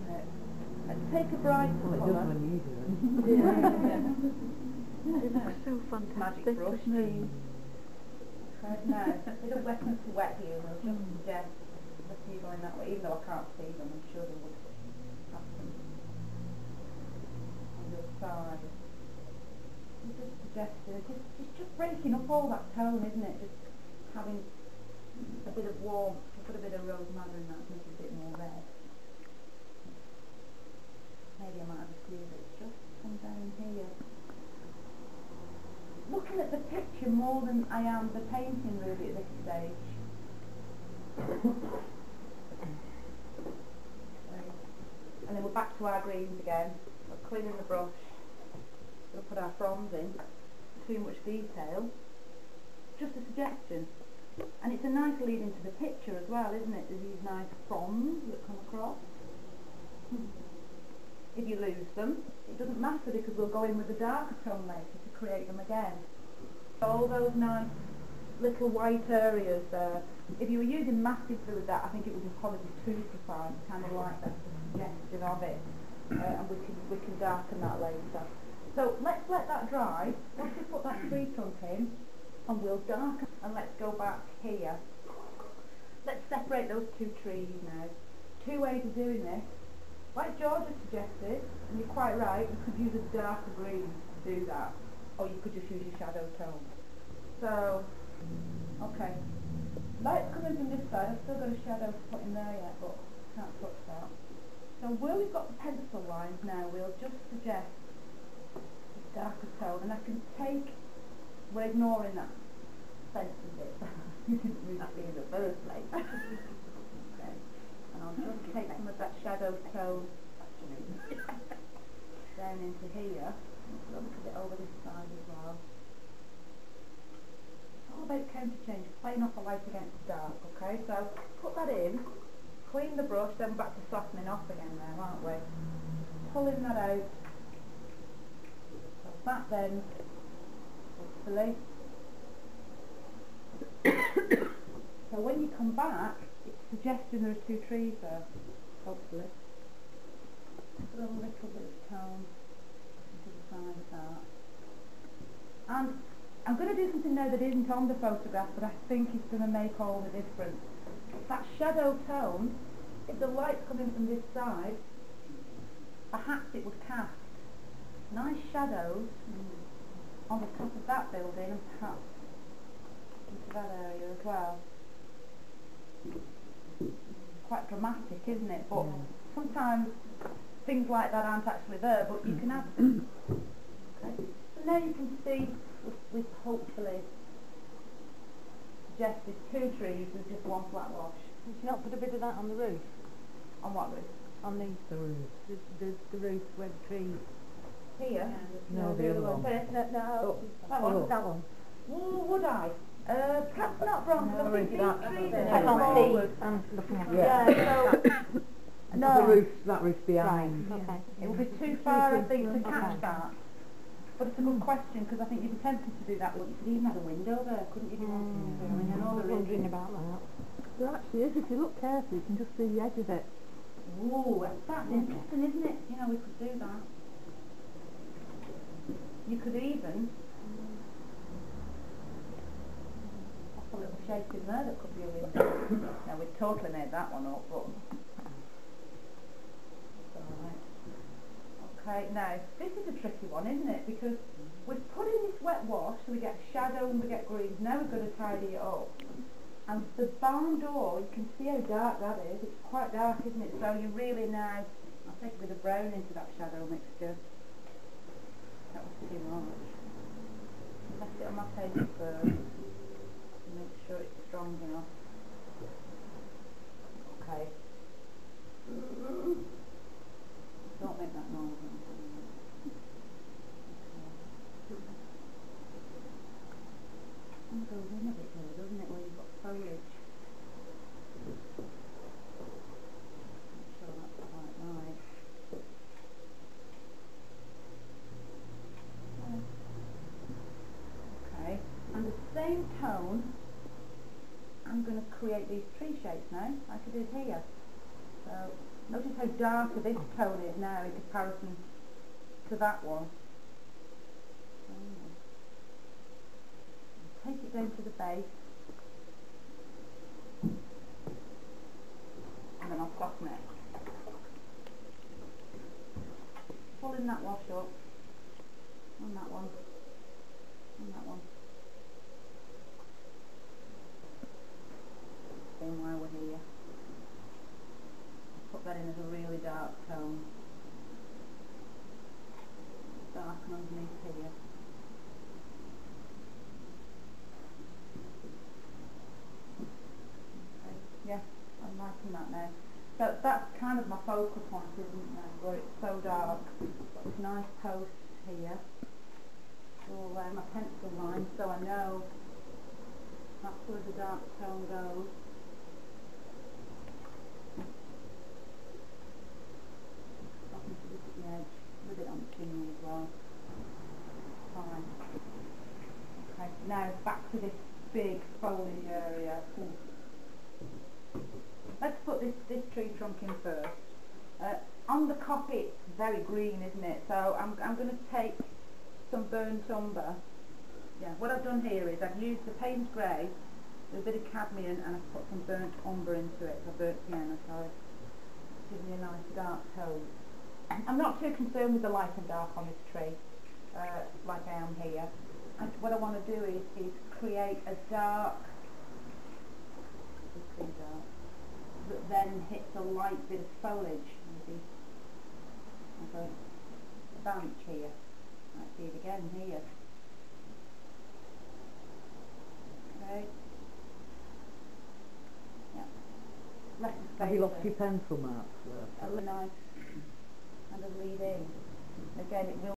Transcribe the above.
doesn't it? Let's take a bright colour. It does when you do it. It looks so fantastic. Magic brush. No, they don't wet them to wet here. We'll just suggest the few going that way, even though I can't see them. I'm sure they would have some on the side. I'm just suggesting, it's just breaking up all that tone, isn't it? Just having a bit of warmth. Put a bit of rose madder in that to make it a bit more red. Maybe I might have a clue that it's just come down here. Looking at the picture more than I am the painting really at this stage. And then we're back to our greens again. We're cleaning the brush. We'll put our fronds in. Too much detail. Just a suggestion. And it's a nice lead into the picture as well, isn't it? There's these nice fronds that come across. If you lose them, it doesn't matter because we'll go in with a darker tone later to create them again. All those nice little white areas there. If you were using massive with that, I think it would probably be too precise, kind of like that's the suggestion of it. And we can darken that later. So let's let that dry. Once we put that tree trunk in, and we'll darken, and let's go back here. Let's separate those two trees now. Two ways of doing this. Like Georgia suggested, and you're quite right, you could use a darker green to do that, or you could just use your shadow tone. So, okay. Light's coming from this side. I've still got a shadow to put in there yet, but can't touch that. So where we've got the pencil lines now, we'll just suggest a darker tone, and I can take, we're ignoring that fancy bit. You didn't really see in the first place. Okay. And I'll just take some of that shadow tone down into here. A little bit over this side as well. It's all about counter change, playing off the light against the dark, okay? So put that in, clean the brush, then back to softening off again now, aren't we? Pulling that out. So that then, hopefully. So when you come back, it's suggesting there are two trees there, hopefully. Put a little bit of tone into the side of that. And I'm going to do something now that isn't on the photograph, but I think it's going to make all the difference. That shadow tone, if the light's coming from this side, perhaps it would cast nice shadows on the top of that building and perhaps into that area as well. Quite dramatic, isn't it? But sometimes things like that aren't actually there, but you can add them. Okay. So now you can see we've hopefully suggested two trees with just one flat wash. Did you not put a bit of that on the roof? On what roof? On the roof. The roof where the trees. Here? No, the other one. No. That one? That one. Oh, would I? Perhaps not wrong, because I think these trees are I can't see. I'm looking at it. Yeah, so... No. That roof behind. Right, okay. It would be too far, I think, to catch that. But it's a good question, because I think you'd be tempted to do that. Well, you could even have a window there, couldn't you? I was wondering about that. There actually is, if you look carefully, you can just see the edge of it. Ooh, that's interesting, isn't it? You know, we could do that. You could even pop a little shape in there that could be a window. Now, we've totally made that one up, but... Okay, now, this is a tricky one, isn't it? Because we've put in this wet wash, so we get shadow and we get greens. Now we've got to tidy it up. And the barn door, you can see how dark that is. It's quite dark, isn't it? So you really now, I'll take a bit of brown into that shadow mixture. That was too much. Left it on my paper first. And make sure it's strong enough. Okay. Don't make that noise. It goes in a bit there, doesn't it, where you've got foliage? Make sure that's quite right. Okay, and the same tone, I'm going to create these tree shapes now, like I did here. So, Notice how darker this tone is now in comparison to that one. Take it down to the base, and then I'll soften it. Pulling that wash up, on that one, on that one. Same while we're here. Put that in as a really dark tone. Darken underneath here. Okay, yeah, I'm liking that now. So that's kind of my focal point, isn't it, where it's so dark. Got this nice post here. All my pencil line, so I know that's where the dark tone goes. Starting to look at the edge, with it on the chimney as well. Fine. Okay, now back to this big foliage area. Ooh. Let's put this tree trunk in first. On the copy it's very green, isn't it? So I'm going to take some burnt umber. Yeah, what I've done here is I've used the Payne's grey with a bit of cadmium and I've put some burnt umber into it. So burnt sienna, so it gives me a nice dark tone. I'm not too concerned with the light and dark on this tree, like I am here. And what I want to do is create a dark, that then hits a light bit of foliage. Maybe like a branch here. Might see it again here. Okay. Yeah. Less space. Have you lost your pencil marks there? A nice kind of lead in. Again, it will